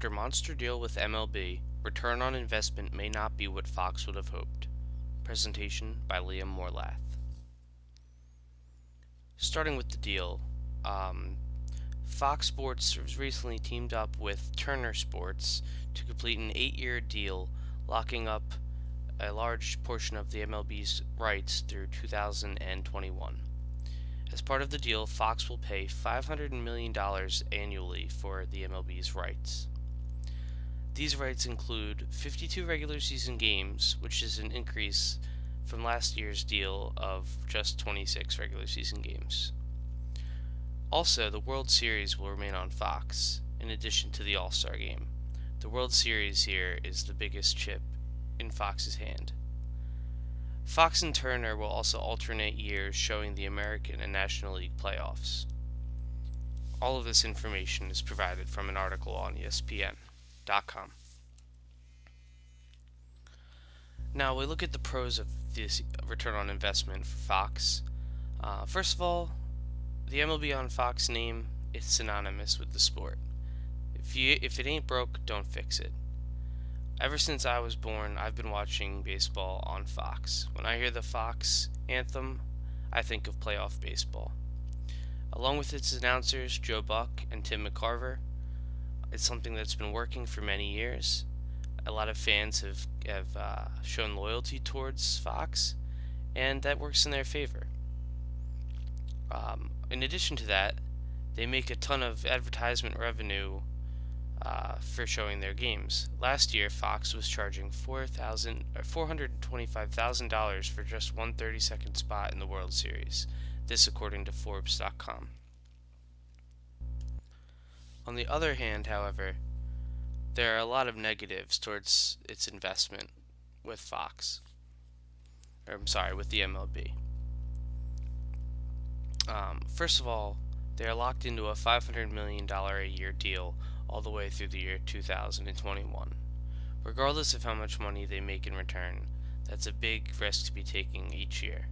After monster deal with MLB, return on investment may not be what Fox would have hoped. Presentation by Liam Morlath. Starting with the deal, Fox Sports has recently teamed up with Turner Sports to complete an 8-year deal locking up a large portion of the MLB's rights through 2021. As part of the deal, Fox will pay $500 million annually for the MLB's rights. These rights include 52 regular season games, which is an increase from last year's deal of just 26 regular season games. Also, the World Series will remain on Fox, in addition to the All-Star Game. The World Series here is the biggest chip in Fox's hand. Fox and Turner will also alternate years showing the American and National League playoffs. All of this information is provided from an article on SPM.com. Now we look at the pros of this return on investment for Fox. First of all, the MLB on Fox name is synonymous with the sport. If it ain't broke, don't fix it. Ever since I was born, I've been watching baseball on Fox. When I hear the Fox anthem, I think of playoff baseball. Along with its announcers, Joe Buck and Tim McCarver, it's something that's been working for many years. A lot of fans have shown loyalty towards Fox, and that works in their favor. In addition to that, they make a ton of advertisement revenue for showing their games. Last year, Fox was charging $425,000 for just one 30-second spot in the World Series. This according to Forbes.com. On the other hand, however, there are a lot of negatives towards its investment with Fox. With the MLB. First of all, they are locked into a $500 million a year deal all the way through the year 2021. Regardless of how much money they make in return, that's a big risk to be taking each year.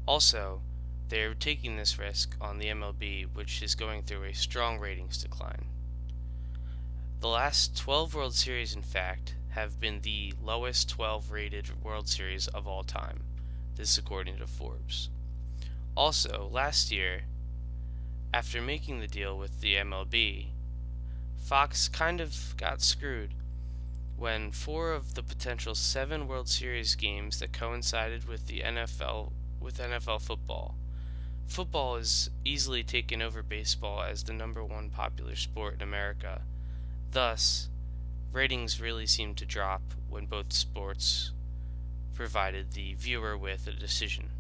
Also, they are taking this risk on the MLB, which is going through a strong ratings decline. The last 12 World Series, in fact, have been the lowest 12 rated World Series of all time. This according to Forbes. Also, last year, after making the deal with the MLB, Fox kind of got screwed when 4 of the potential 7 World Series games that coincided with the NFL football. Football is easily taken over baseball as the #1 popular sport in America. Thus, ratings really seemed to drop when both sports provided the viewer with a decision.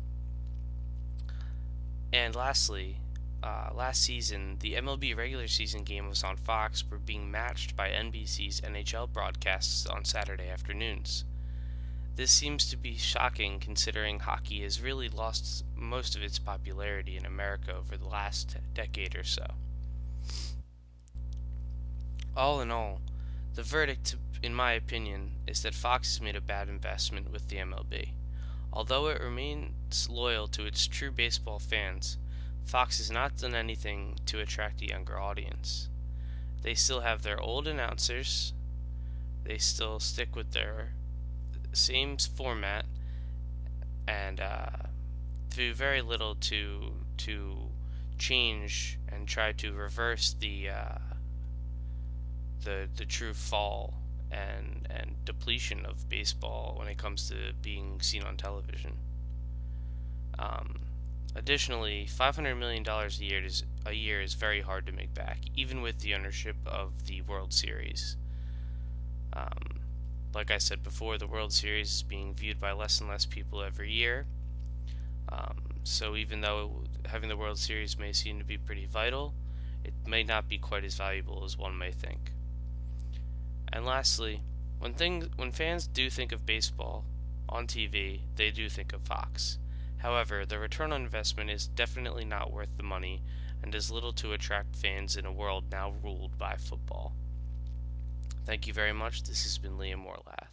And lastly, last season, the MLB regular season game was on Fox were being matched by NBC's NHL broadcasts on Saturday afternoons. This seems to be shocking considering hockey has really lost most of its popularity in America over the last decade or so. All in all, the verdict, in my opinion, is that Fox has made a bad investment with the MLB. Although it remains loyal to its true baseball fans, Fox has not done anything to attract a younger audience. They still have their old announcers, they still stick with their same format, and do very little to change and try to reverse the true fall and depletion of baseball when it comes to being seen on television. Additionally, $500 million a year is very hard to make back, even with the ownership of the World Series. Like I said before, the World Series is being viewed by less and less people every year. So even though having the World Series may seem to be pretty vital, it may not be quite as valuable as one may think. And lastly, when fans do think of baseball on TV, they do think of Fox. However, the return on investment is definitely not worth the money and does little to attract fans in a world now ruled by football. Thank you very much. This has been Liam Morlath.